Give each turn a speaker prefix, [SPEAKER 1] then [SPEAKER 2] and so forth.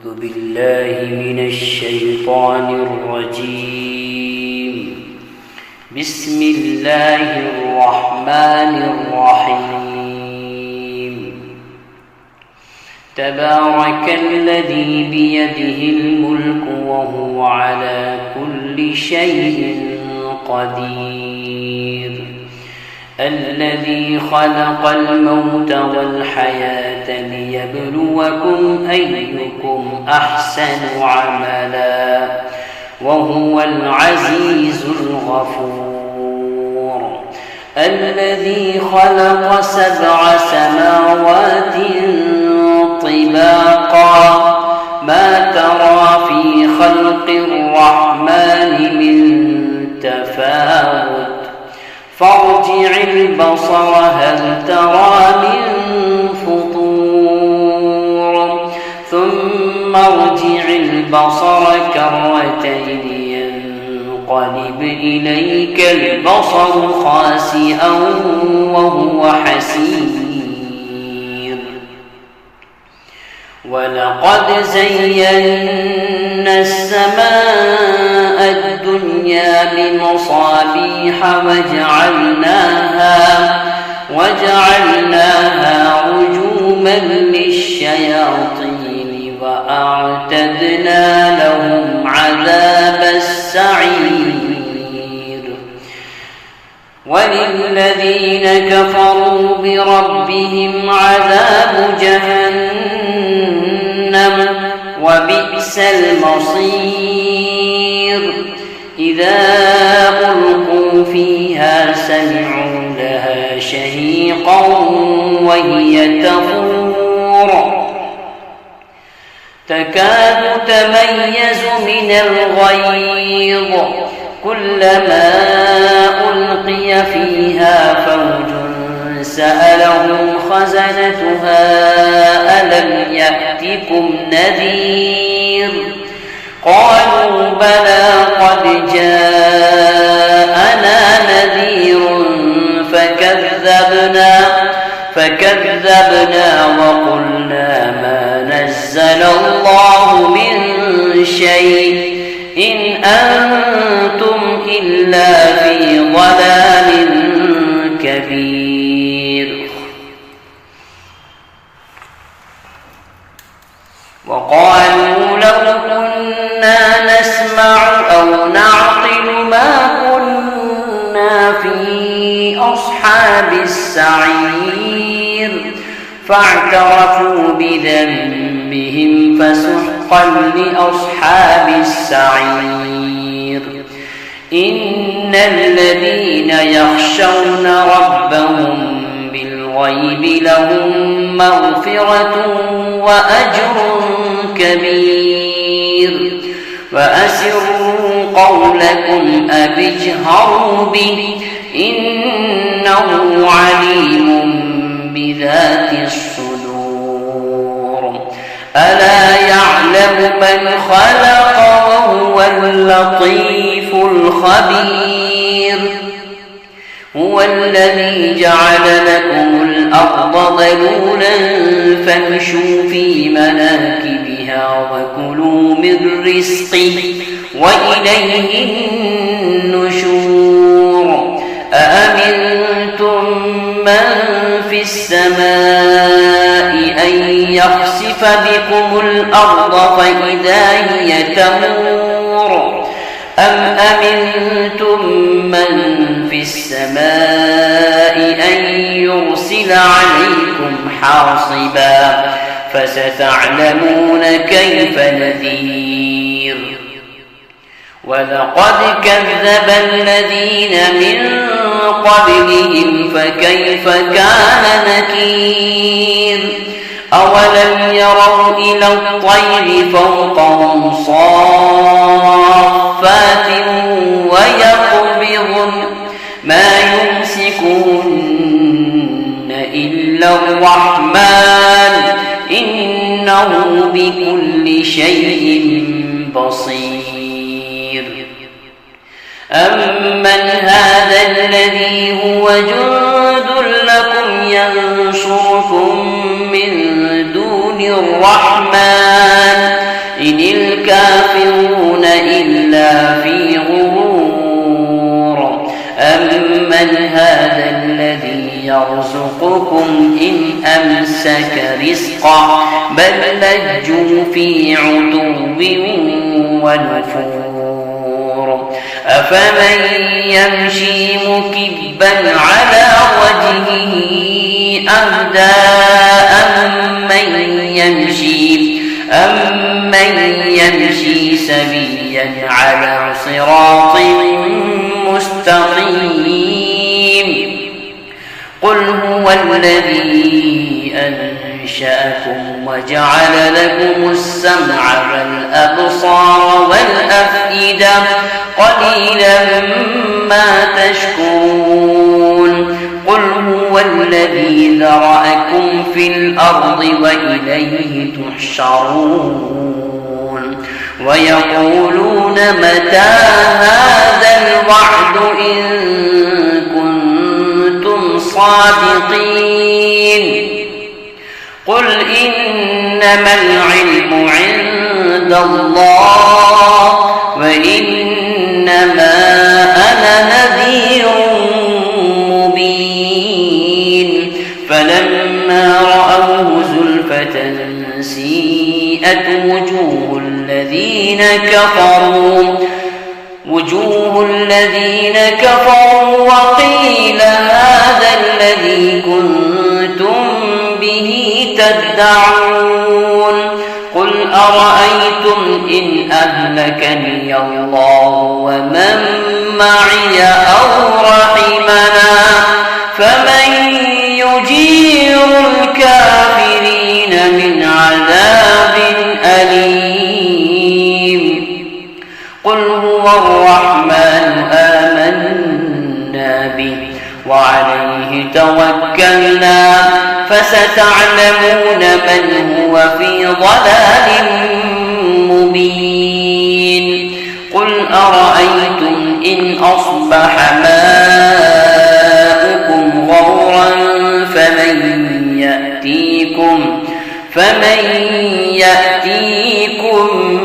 [SPEAKER 1] أعوذ بالله من الشيطان الرجيم. بسم الله الرحمن الرحيم. تبارك الذي بيده الملك وهو على كل شيء قدير. الذي خلق الموت والحياة ليبلوكم أيكم أحسن عملا وهو العزيز الغفور. الذي خلق 7 سماوات طباقا ما ترى في خلق الرحمن من تفاوت فارجع البصر هل ترى من فطور ثم ارجع البصر كرتين ينقلب إليك البصر خاسئا وهو حسير. ولقد زينا السماء الدنيا بمصابيح وجعلناها رجوما للشياطين وأعتدنا لهم عذاب السعير. وللذين كفروا بربهم عذاب جهنم وبئس المصير. إذا ألقوا فيها سمعوا لها شهيقا وهي تفور تكاد تميز من الغيظ كلما ألقي فيها فوج سألهم خزنتها ألم يأتكم نذير قالوا بلى قد جاءنا نذير فكذبنا وقلنا ما نزل الله من شيء إن أنتم إلا في ضلال كبير. وقالوا لو كنا نسمع أو نعقل ما كنا في أصحاب السعير فاعترفوا بذنبهم فسحقا لأصحاب السعير. إن الذين يخشون ربهم بالغيب لهم مغفرة وأجر كبير. وأسروا قولكم أو اجهروا به إنه عليم بذات الصدور. ألا يعلم من خلق وهو اللطيف الخبير. هو الذي جعل لكم الأرض ذلولا فامشوا في مناكبها وكلوا من رزقه وإليه النشور. أأمنتم من في السماء أن يخسف بكم الأرض فإذا هي تمور أم أمنتم من في السماء أن يرسل عليكم حاصبا فستعلمون كيف نذير. ولقد كذب الذين من قبلهم فكيف كان نكير. أولم يروا إلى الطير فوقهم صافات ويقبضن ما يمسكون إلا الرحمن إنه بكل شيء بصير. أمن هذا الذي هو جند لكم ينصركم من دون الرحمن يرزقكم إن أمسك رزقه بل لجوا في عتو ونفور أفمن يمشي مكبا على وجهه أهدى أمن يمشي سويا على صراط مستقيم قل هو الذي أنشأكم وجعل لكم السمع والأبصار والأفئدة قليلا ما تشكرون قل هو الذي ذرأكم في الأرض وإليه تحشرون ويقولون متى هذا الوعد إن كنتم صادقين قل إنما العلم عند الله وإنما أنا نذير مبين فلما رأوه زلفة سيئت وجوه الذين كفروا وقيل هذا الذي كنتم به تدعون قل أرأيتم إن أهلكني الله ومن معي أو رحمنا فمن يجير الكافرين من عذاب أليم قل هو الرحمن آمنا به وعليه توكلنا فستعلمون من هو في ضلال مبين قل أرأيتم إن أصبح ماؤكم غورا فمن يأتيكم